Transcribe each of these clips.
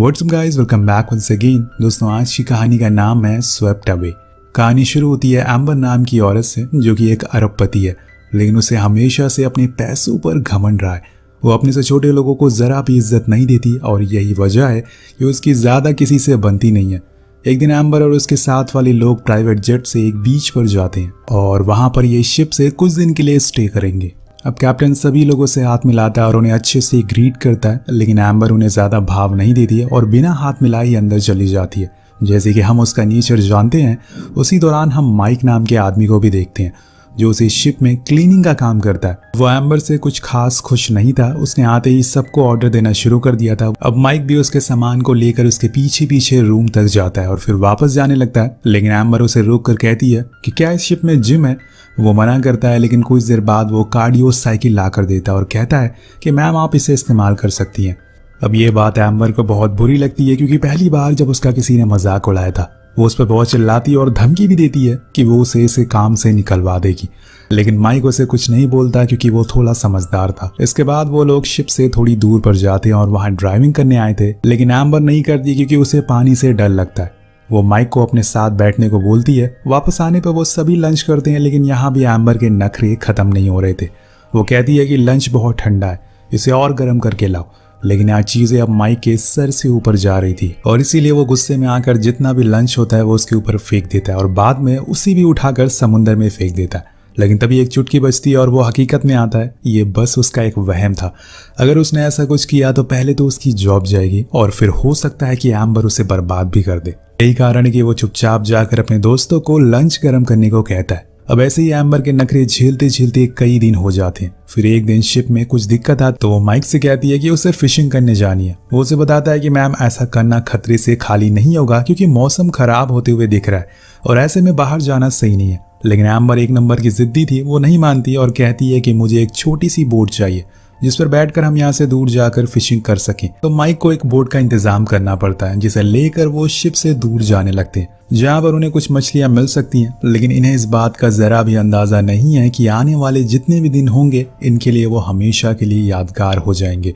WhatsApp guys, welcome back once again. दोस्तों, आज की कहानी का नाम है स्वेप्ट अवे। कहानी शुरू होती है एम्बर नाम की औरत से जो कि एक अरबपति है, लेकिन उसे हमेशा से अपने पैसों पर घमंड रहा है। वो अपने से छोटे लोगों को जरा भी इज्जत नहीं देती और यही वजह है कि उसकी ज्यादा किसी से बनती नहीं है। एक दिन एम्बर और उसके साथ वाले लोग प्राइवेट जेट से एक बीच पर जाते हैं और वहां पर ये शिप से कुछ दिन के लिए स्टे करेंगे। अब कैप्टन सभी लोगों से हाथ मिलाता है और उन्हें अच्छे से ग्रीट करता है, लेकिन एम्बर उन्हें ज्यादा भाव नहीं देती है और बिना हाथ मिलाए ही अंदर चली जाती है। जैसे कि हम उसका नेचर जानते हैं, उसी दौरान हम माइक नाम के आदमी को भी देखते हैं जो उसी शिप में क्लीनिंग का काम करता है। वो एम्बर से कुछ खास खुश नहीं था। उसने आते ही सबको ऑर्डर देना शुरू कर दिया था। अब माइक भी उसके सामान को लेकर उसके पीछे पीछे रूम तक जाता है और फिर वापस जाने लगता है, लेकिन एम्बर उसे रोक कर कहती है कि क्या इस शिप में जिम है। वो मना करता है, लेकिन कुछ देर बाद वो कार्डियो साइकिल ला कर देता है और कहता है कि मैम आप इसे इस्तेमाल कर सकती हैं। अब ये बात एम्बर को बहुत बुरी लगती है, क्योंकि पहली बार जब उसका किसी ने मजाक उड़ाया था वो उस पर बहुत चिल्लाती है और धमकी भी देती है कि वो उसे इसे काम से निकलवा देगी, लेकिन माइक उसे कुछ नहीं बोलता क्योंकि वो थोड़ा समझदार था। इसके बाद वो लोग शिप से थोड़ी दूर पर जाते हैं और वहां ड्राइविंग करने आए थे, लेकिन एम्बर नहीं करती क्योंकि उसे पानी से डर लगता है। वो माइक को अपने साथ बैठने को बोलती है। वापस आने पर वो सभी लंच करते हैं, लेकिन यहाँ भी एम्बर के नखरे खत्म नहीं हो रहे थे। वो कहती है कि लंच बहुत ठंडा है, इसे और गर्म करके लाओ, लेकिन आज चीजें अब माइक के सर से ऊपर जा रही थी और इसीलिए वो गुस्से में आकर जितना भी लंच होता है वो उसके ऊपर फेंक देता है और बाद में उसी भी उठाकर समुंदर में फेंक देता है। लेकिन तभी एक चुटकी बजती है और वो हकीकत में आता है ये बस उसका एक वहम था। अगर उसने ऐसा कुछ किया तो पहले तो उसकी जॉब जाएगी और फिर हो सकता है कि एम्बर उसे बर्बाद भी कर दे। यही कारण है कि वो चुपचाप जाकर अपने दोस्तों को लंच गर्म करने को कहता है। अब ऐसे ही एम्बर के नखरे झेलते झेलते कई दिन हो जाते हैं। फिर एक दिन शिप में कुछ दिक्कत आती तो वो माइक से कहती है कि उसे फिशिंग करने जानी है। वो उसे बताता है कि मैम ऐसा करना खतरे से खाली नहीं होगा क्योंकि मौसम खराब होते हुए दिख रहा है और ऐसे में बाहर जाना सही नहीं है। लेकिन एम्बर एक नंबर की जिद्दी थी, वो नहीं मानती और कहती है कि मुझे एक छोटी सी बोट चाहिए जिस पर बैठकर हम यहाँ से दूर जाकर फिशिंग कर सकें। तो माइक को एक बोट का इंतजाम करना पड़ता है जिसे लेकर वो शिप से दूर जाने लगते हैं, जहाँ पर उन्हें कुछ मछलियां मिल सकती हैं। लेकिन इन्हें इस बात का जरा भी अंदाजा नहीं है कि आने वाले जितने भी दिन होंगे इनके लिए वो हमेशा के लिए यादगार हो जाएंगे।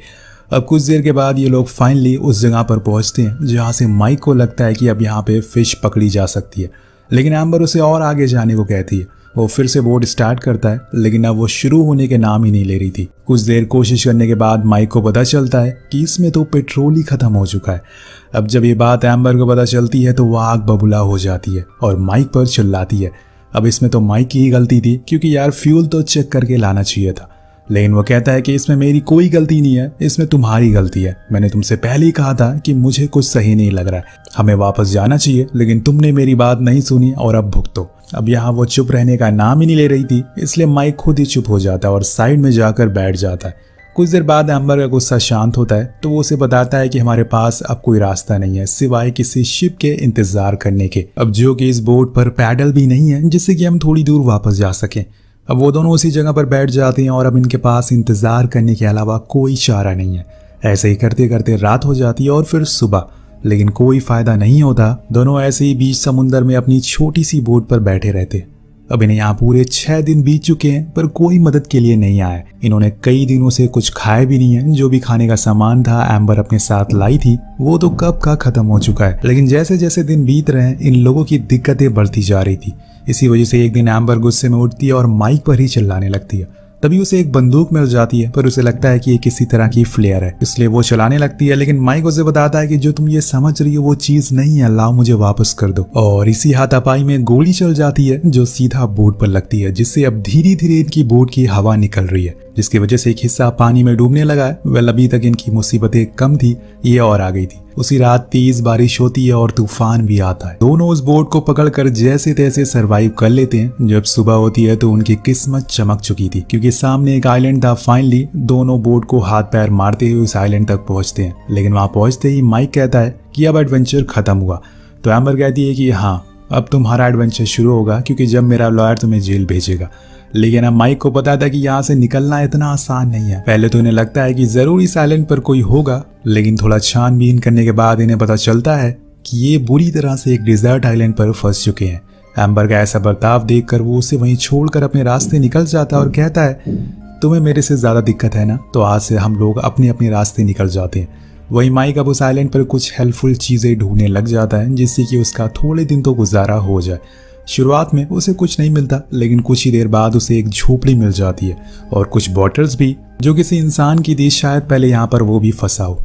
अब कुछ देर के बाद ये लोग फाइनली उस जगह पर पहुंचते हैं जहाँ से माइक को लगता है कि अब यहाँ पे फिश पकड़ी जा सकती है, लेकिन एम्बर उसे और आगे जाने को कहती है। वो फिर से बोट स्टार्ट करता है, लेकिन अब वो शुरू होने के नाम ही नहीं ले रही थी। कुछ देर कोशिश करने के बाद माइक को पता चलता है कि इसमें तो पेट्रोल ही खत्म हो चुका है। अब जब ये बात एम्बर को पता चलती है तो वो आग बबूला हो जाती है और माइक पर चिल्लाती है। अब इसमें तो माइक की ही गलती थी, क्योंकि यार फ्यूल तो चेक करके लाना चाहिए था। लेकिन वो कहता है कि इसमें मेरी कोई गलती नहीं है, इसमें तुम्हारी गलती है। मैंने तुमसे पहले ही कहा था कि मुझे कुछ सही नहीं लग रहा है, हमें वापस जाना चाहिए, लेकिन तुमने मेरी बात नहीं सुनी और अब भुगतो। अब यहाँ वो चुप रहने का नाम ही नहीं ले रही थी, इसलिए माइक खुद ही चुप हो जाता है और साइड में जाकर बैठ जाता है। कुछ देर बाद एम्बर का गुस्सा शांत होता है तो वो उसे बताता है कि हमारे पास अब कोई रास्ता नहीं है सिवाय किसी शिप के इंतजार करने के, अब जो कि इस बोट पर पैडल भी नहीं है जिससे कि हम थोड़ी दूर वापस जा सकें। अब वो दोनों उसी जगह पर बैठ जाते हैं और अब इनके पास इंतजार करने के अलावा कोई चारा नहीं है। ऐसे ही करते करते रात हो जाती है और फिर सुबह, लेकिन कोई फायदा नहीं होता। दोनों ऐसे ही बीच समुंदर में अपनी छोटी सी बोट पर बैठे रहते। अब इन्हें यहाँ पूरे 6 दिन बीत चुके हैं पर कोई मदद के लिए नहीं आया। इन्होंने कई दिनों से कुछ खाया भी नहीं है। जो भी खाने का सामान था एम्बर अपने साथ लाई थी वो तो कब का खत्म हो चुका है। लेकिन जैसे जैसे दिन बीत रहे हैं इन लोगों की दिक्कतें बढ़ती जा रही थी। इसी वजह से एक दिन एम्बर गुस्से में उठती है और माइक पर ही चिल्लाने लगती है। तभी उसे एक बंदूक मिल जाती है, पर उसे लगता है कि ये किसी तरह की फ्लेयर है, इसलिए वो चलाने लगती है। लेकिन माइक उसे बताता है कि जो तुम ये समझ रही हो वो चीज नहीं है, लाओ मुझे वापस कर दो। और इसी हाथापाई में गोली चल जाती है जो सीधा बोट पर लगती है, जिससे अब धीरे धीरे इनकी बोट की हवा निकल रही है, जिसकी वजह से एक हिस्सा पानी में डूबने लगा है। वेल, अभी तक इनकी मुसीबतें कम थी, ये और आ गई थी। उसी रात तेज बारिश होती है और तूफान भी आता है। दोनों उस बोट को पकड़कर जैसे तैसे सरवाइव कर लेते हैं। जब सुबह होती है तो उनकी किस्मत चमक चुकी थी, क्योंकि सामने एक आइलैंड था। फाइनली दोनों बोट को हाथ पैर मारते हुए उस आइलैंड तक पहुंचते हैं, लेकिन वहां पहुंचते ही माइक कहता है कि अब एडवेंचर खत्म हुआ। तो एम्बर कहती है कि हाँ, अब तुम्हारा एडवेंचर शुरू होगा, क्योंकि जब मेरा लॉयर तुम्हें जेल भेजेगा। लेकिन अब माइक को पता था कि यहाँ से निकलना इतना आसान नहीं है। पहले तो इन्हें लगता है कि जरूर इस आइलैंड पर कोई होगा, लेकिन थोड़ा छानबीन करने के बाद इन्हें पता चलता है कि ये बुरी तरह से एक डिजर्ट आइलैंड पर फंस चुके हैं। एम्बर का ऐसा बर्ताव देखकर वो उसे वहीं छोड़कर अपने रास्ते निकल जाता है और कहता है तुम्हें मेरे से ज्यादा दिक्कत है ना, तो आज से हम लोग अपने अपने रास्ते निकल जाते हैं। वही माइक अब उस आइलैंड पर कुछ हेल्पफुल चीज़ें ढूंढने लग जाता है जिससे कि उसका थोड़े दिन तो गुजारा हो जाए। शुरुआत में उसे कुछ नहीं मिलता, लेकिन कुछ ही देर बाद उसे एक झोपड़ी मिल जाती है और कुछ बॉटल्स भी जो किसी इंसान की थी, शायद पहले यहाँ पर वो भी फंसा हो।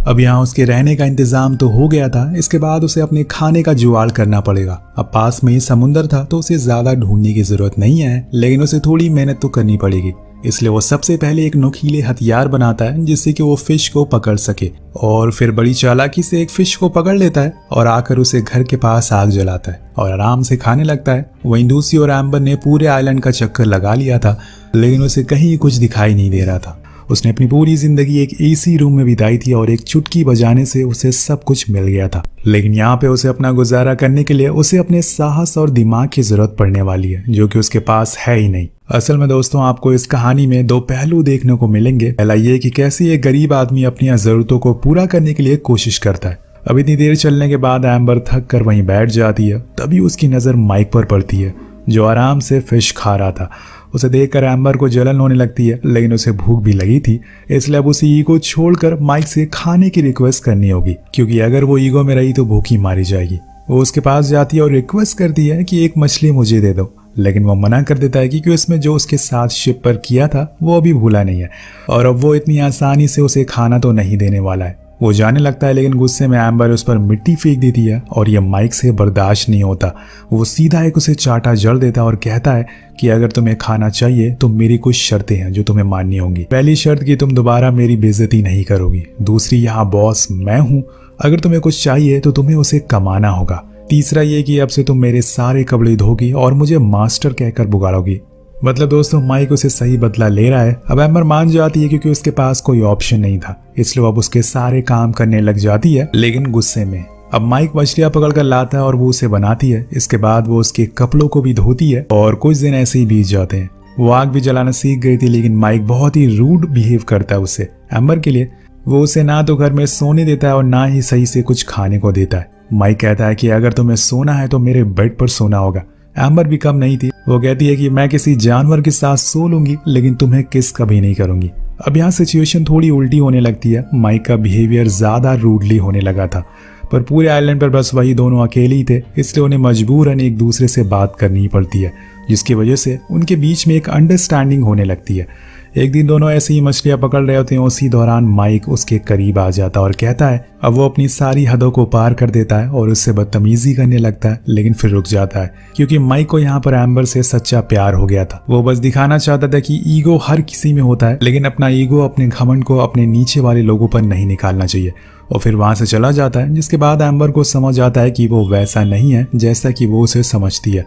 अब यहाँ उसके रहने का इंतजाम तो हो गया था, इसके बाद उसे अपने खाने का जुगाड़ करना पड़ेगा। अब पास में ही समुंदर था तो उसे ज्यादा ढूंढने की जरूरत नहीं है, लेकिन उसे थोड़ी मेहनत तो करनी पड़ेगी। इसलिए वो सबसे पहले एक नुकीले हथियार बनाता है जिससे कि वो फिश को पकड़ सके, और फिर बड़ी चालाकी से एक फिश को पकड़ लेता है और आकर उसे घर के पास आग जलाता है और आराम से खाने लगता है। वहीं दूसरी ओर एम्बर ने पूरे आइलैंड का चक्कर लगा लिया था, लेकिन उसे कहीं कुछ दिखाई नहीं दे रहा था। उसने अपनी पूरी जिंदगी एक एसी रूम में बिताई थी और एक चुटकी बजाने से उसे सब कुछ मिल गया था, लेकिन यहाँ पे उसे अपना गुजारा करने के लिए उसे अपने साहस और दिमाग की जरूरत पड़ने वाली है, जो कि उसके पास है ही नहीं। असल में दोस्तों, आपको इस कहानी में दो पहलू देखने को मिलेंगे। पहला ये कि कैसे एक गरीब आदमी अपनी जरूरतों को पूरा करने के लिए कोशिश करता है। अब इतनी देर चलने के बाद एम्बर थक कर वहीं बैठ जाती है। तभी उसकी नजर माइक पर पड़ती है जो आराम से फिश खा रहा था। उसे देखकर एम्बर को जलन होने लगती है, लेकिन उसे भूख भी लगी थी, इसलिए अब उसे ईगो छोड़कर माइक से खाने की रिक्वेस्ट करनी होगी, क्योंकि अगर वो ईगो में रही तो भूखी मारी जाएगी। वो उसके पास जाती है और रिक्वेस्ट करती है कि एक मछली मुझे दे दो, लेकिन वो मना कर देता है क्योंकि उसमें जो उसके साथ शिप पर किया था वो अभी भूला नहीं है और अब वो इतनी आसानी से उसे खाना तो नहीं देने वाला है। वो जाने लगता है, लेकिन गुस्से में एम्बर उस पर मिट्टी फेंक देती है और ये माइक से बर्दाश्त नहीं होता। वो सीधा एक उसे चाटा जड़ देता है और कहता है कि अगर तुम्हें खाना चाहिए तो मेरी कुछ शर्तें हैं जो तुम्हें माननी होंगी। पहली शर्त कि तुम दोबारा मेरी बेइज्जती नहीं करोगी। दूसरी, यहाँ बॉस मैं हूँ, अगर तुम्हें कुछ चाहिए तो तुम्हें उसे कमाना होगा। तीसरा ये कि अब से तुम मेरे सारे कपड़े धोगी और मुझे मास्टर कहकर पुकारोगी। मतलब दोस्तों, माइक उसे सही बदला ले रहा है। अब एम्बर मान जाती है क्योंकि उसके पास कोई ऑप्शन नहीं था, इसलिए अब उसके सारे काम करने लग जाती है, लेकिन गुस्से में। अब माइक मछलियां पकड़ कर लाता है और वो उसे बनाती है। इसके बाद वो उसके कपड़ों को भी धोती है और कुछ दिन ऐसे ही बीत जाते हैं। वो आग भी जलाना सीख गई थी, लेकिन माइक बहुत ही रूड बिहेव करता है उससे। एम्बर के लिए वो उसे ना तो घर में सोने देता है और ना ही सही से कुछ खाने को देता है। माइक कहता है कि अगर तुम्हें सोना है तो मेरे बेड पर सोना होगा। एम्बर भी कम नहीं थी, वो कहती है कि मैं किसी जानवर के साथ सो लूंगी, लेकिन तुम्हें किस कभी नहीं करूंगी। अब यहाँ सिचुएशन थोड़ी उल्टी होने लगती है। माइक का बिहेवियर ज्यादा रूडली होने लगा था, पर पूरे आइलैंड पर बस वही दोनों अकेले ही थे, इसलिए उन्हें मजबूरन एक दूसरे से बात करनी पड़ती है, जिसकी वजह से उनके बीच में एक अंडरस्टैंडिंग होने लगती है। एक दिन दोनों ऐसे ही मछलियां पकड़ रहे होते हैं। उसी दौरान माइक उसके करीब आ जाता है और कहता है, अब वो अपनी सारी हदों को पार कर देता है और उससे बदतमीजी करने लगता है, लेकिन फिर रुक जाता है क्योंकि माइक को यहाँ पर एम्बर से सच्चा प्यार हो गया था। वो बस दिखाना चाहता था कि ईगो हर किसी में होता है, लेकिन अपना ईगो, अपने घमंड को अपने नीचे वाले लोगों पर नहीं निकालना चाहिए। और फिर वहां से चला जाता है, जिसके बाद एम्बर को समझ आता है कि वो वैसा नहीं है जैसा कि वो उसे समझती है,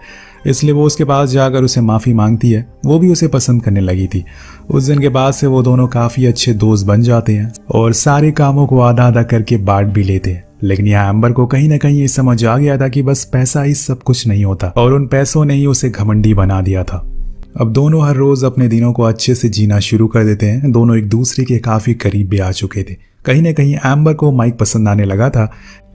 इसलिए वो उसके पास जाकर उसे माफ़ी मांगती है। वो भी उसे पसंद करने लगी थी। उस दिन के बाद से वो दोनों काफ़ी अच्छे दोस्त बन जाते हैं और सारे कामों को आधा आधा करके बांट भी लेते हैं। लेकिन यहाँ एम्बर को कहीं ना कहीं ये समझ आ गया था कि बस पैसा ही सब कुछ नहीं होता, और उन पैसों ने ही उसे घमंडी बना दिया था। अब दोनों हर रोज अपने दिनों को अच्छे से जीना शुरू कर देते हैं। दोनों एक दूसरे के काफ़ी करीब भी आ चुके थे। कहीं ना कहीं एम्बर को माइक पसंद आने लगा था।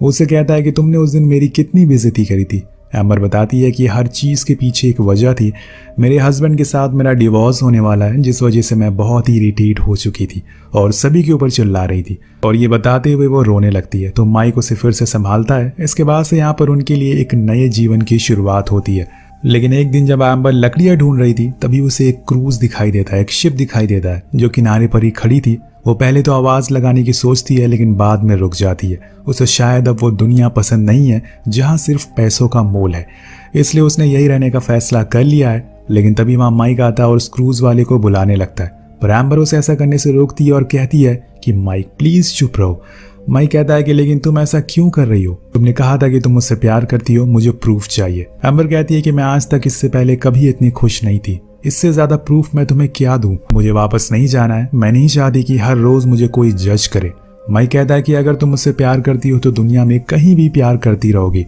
वो उसे कहता है कि तुमने उस दिन मेरी कितनी बेइज्जती करी थी। एम्बर बताती है कि हर चीज़ के पीछे एक वजह थी। मेरे हस्बैंड के साथ मेरा डिवोर्स होने वाला है, जिस वजह से मैं बहुत ही इरिटेट हो चुकी थी और सभी के ऊपर चिल्ला रही थी। और ये बताते हुए वो रोने लगती है, तो माइक उसे फिर से संभालता है। इसके बाद से यहाँ पर उनके लिए एक नए जीवन की शुरुआत होती है। लेकिन एक दिन जब एम्बर लकड़ियां ढूंढ रही थी, तभी उसे एक क्रूज दिखाई देता है, एक शिप दिखाई देता है जो किनारे पर ही खड़ी थी। वो पहले तो आवाज लगाने की सोचती है, लेकिन बाद में रुक जाती है। उसे शायद अब वो दुनिया पसंद नहीं है जहां सिर्फ पैसों का मोल है, इसलिए उसने यही रहने का फैसला कर लिया है। लेकिन तभी वहां माइक आता है और उस क्रूज वाले को बुलाने लगता है, पर एम्बर उसे ऐसा करने से रोकती है और कहती है कि माइक प्लीज चुप रहो। माइक कहता है कि लेकिन तुम ऐसा क्यों कर रही हो? तुमने कहा था कि तुम मुझसे प्यार करती हो, मुझे प्रूफ चाहिए। एम्बर कहती है कि मैं आज तक इससे पहले कभी इतनी खुश नहीं थी, इससे ज्यादा प्रूफ मैं तुम्हें क्या दूं? मुझे वापस नहीं जाना है। मैं नहीं चाहती कि हर रोज मुझे कोई जज करे। माइक कहता है कि अगर तुम मुझसे प्यार करती हो तो दुनिया में कहीं भी प्यार करती रहोगी।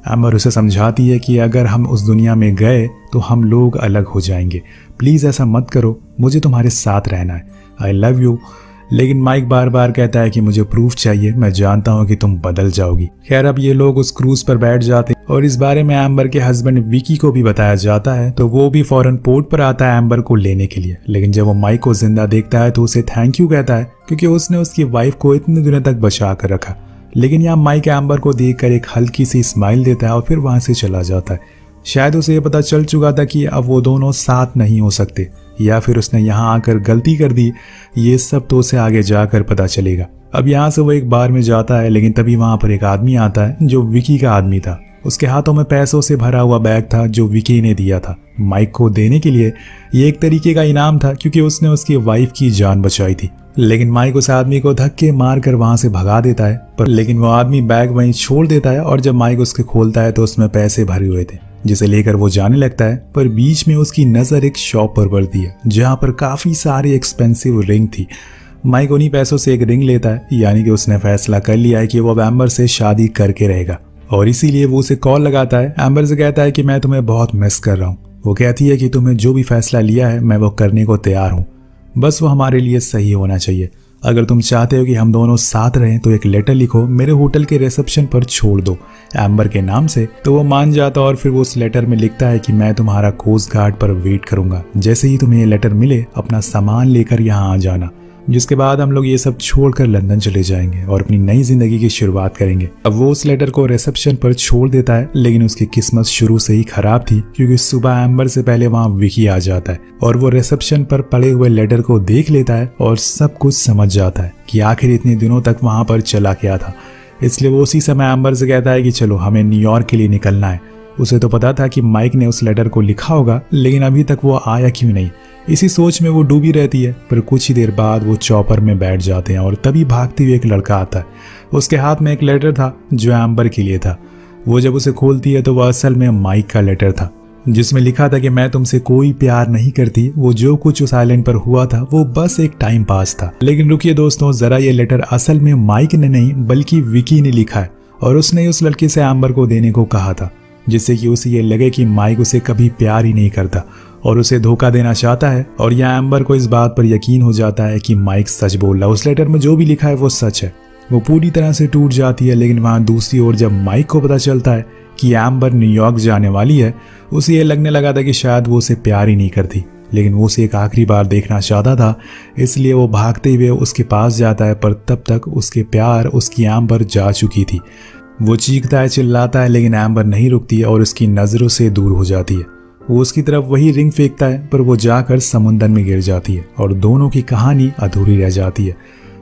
एम्बर उसे समझाती है कि अगर हम उस दुनिया में गए तो हम लोग अलग हो जाएंगे। प्लीज ऐसा मत करो, मुझे तुम्हारे साथ रहना है। I love you. लेकिन माइक बार बार कहता है कि मुझे प्रूफ चाहिए, मैं जानता हूँ कि तुम बदल जाओगी। खैर अब ये लोग उस क्रूज पर बैठ जाते और इस बारे में एम्बर के हस्बैंड विकी को भी बताया जाता है, तो वो भी फौरन पोर्ट पर आता है एम्बर को लेने के लिए। लेकिन जब वो माइक को जिंदा देखता है तो उसे थैंक यू कहता है, क्योंकि उसने उसकी वाइफ को इतने दिनों तक बचा कर रखा। लेकिन यहाँ माइक एम्बर को देखकर एक हल्की सी स्माइल देता है और फिर वहां से चला जाता है। शायद उसे ये पता चल चुका था कि अब वो दोनों साथ नहीं हो सकते, या फिर उसने यहाँ आकर गलती कर दी। ये सब तो उसे आगे जाकर पता चलेगा। अब यहाँ से वो एक बार में जाता है, लेकिन तभी वहां पर एक आदमी आता है जो विकी का आदमी था। उसके हाथों में पैसों से भरा हुआ बैग था जो विकी ने दिया था माइक को देने के लिए। ये एक तरीके का इनाम था, क्योंकि उसने उसकी वाइफ की जान बचाई थी। लेकिन माइक उस आदमी को धक्के मार कर वहां से भगा देता है, लेकिन वो आदमी बैग वहीं छोड़ देता है और जब माइक उसके खोलता है तो उसमें पैसे भरे हुए थे, जिसे लेकर वो जाने लगता है। पर बीच में उसकी नजर एक शॉप पर पड़ती है जहां पर काफी सारी एक्सपेंसिव रिंग थी। माइक उन्हीं पैसों से एक रिंग लेता है, यानी कि उसने फैसला कर लिया है कि वो अब एम्बर से शादी करके रहेगा, और इसीलिए वो उसे कॉल लगाता है। एम्बर से कहता है कि मैं तुम्हें बहुत मिस कर रहा हूँ। वो कहती है कि तुम्हें जो भी फैसला लिया है मैं वो करने को तैयार हूँ, बस वो हमारे लिए सही होना चाहिए। अगर तुम चाहते हो कि हम दोनों साथ रहें तो एक लेटर लिखो, मेरे होटल के रिसेप्शन पर छोड़ दो एम्बर के नाम से। तो वो मान जाता और फिर वो उस लेटर में लिखता है कि मैं तुम्हारा कोस्ट गार्ड पर वेट करूंगा, जैसे ही तुम्हें ये लेटर मिले अपना सामान लेकर यहाँ आ जाना। जिसके बाद हम लोग ये सब छोड़कर लंदन चले जाएंगे और अपनी नई जिंदगी की शुरुआत करेंगे। अब वो उस लेटर को रिसेप्शन पर छोड़ देता है, लेकिन उसकी किस्मत शुरू से ही खराब थी, क्योंकि सुबह एम्बर से पहले वहां विकी आ जाता है और वो रिसेप्शन पर पड़े हुए लेटर को देख लेता है और सब कुछ समझ जाता है कि आखिर इतने दिनों तक वहां पर चला क्या था। इसलिए वो उसी समय एम्बर से कहता है कि चलो हमें न्यूयॉर्क के लिए निकलना है। उसे तो पता था कि माइक ने उस लेटर को लिखा होगा, लेकिन अभी तक वो आया क्यों नहीं, इसी सोच में वो डूबी रहती है। पर कुछ ही देर बाद वो चॉपर में बैठ जाते हैं और तभी भागते हुए एक लड़का आता है। उसके हाथ में एक लेटर था जो एम्बर के लिए था। वो जब उसे खोलती है तो वह असल में माइक का लेटर था, जिसमें लिखा था कि मैं तुमसे कोई प्यार नहीं करती, वो जो कुछ उस आइलैंड पर हुआ था वो बस एक टाइम पास था। लेकिन रुकिए दोस्तों, जरा ये लेटर असल में माइक ने नहीं बल्कि विकी ने लिखा है, और उसने उस लड़के से एम्बर को देने को कहा था, जिससे कि उसे ये लगे कि माइक उसे कभी प्यार ही नहीं करता और उसे धोखा देना चाहता है। और यहाँ एम्बर को इस बात पर यकीन हो जाता है कि माइक सच बोल रहा है, उस लेटर में जो भी लिखा है वो सच है। वो पूरी तरह से टूट जाती है। लेकिन वहाँ दूसरी ओर जब माइक को पता चलता है कि एम्बर न्यूयॉर्क जाने वाली है, उसे ये लगने लगा था कि शायद वो उसे प्यार ही नहीं करती, लेकिन वो उसे एक आखिरी बार देखना चाहता था। इसलिए वो भागते हुए उसके पास जाता है, पर तब तक उसके प्यार उसकी एम्बर जा चुकी थी। वो चीखता है, चिल्लाता है, लेकिन एम्बर नहीं रुकती है और उसकी नज़रों से दूर हो जाती है। वो उसकी तरफ वही रिंग फेंकता है, पर वो जाकर समुंदर में गिर जाती है और दोनों की कहानी अधूरी रह जाती है।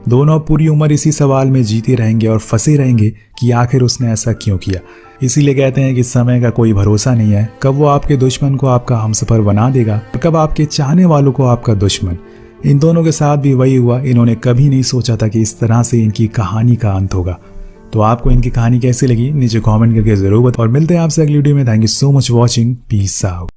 दोनों पूरी उम्र इसी सवाल में जीते रहेंगे और फंसे रहेंगे कि आखिर उसने ऐसा क्यों किया। इसीलिए कहते हैं कि समय का कोई भरोसा नहीं है, कब वो आपके दुश्मन को आपका हमसफर बना देगा और कब आपके चाहने वालों को आपका दुश्मन। इन दोनों के साथ भी वही हुआ। इन्होंने कभी नहीं सोचा था कि इस तरह से इनकी कहानी का अंत होगा। तो आपको इनकी कहानी कैसी लगी नीचे कमेंट करके जरूर बताओ और मिलते हैं आपसे अगली वीडियो में। Thank you so much watching, peace out.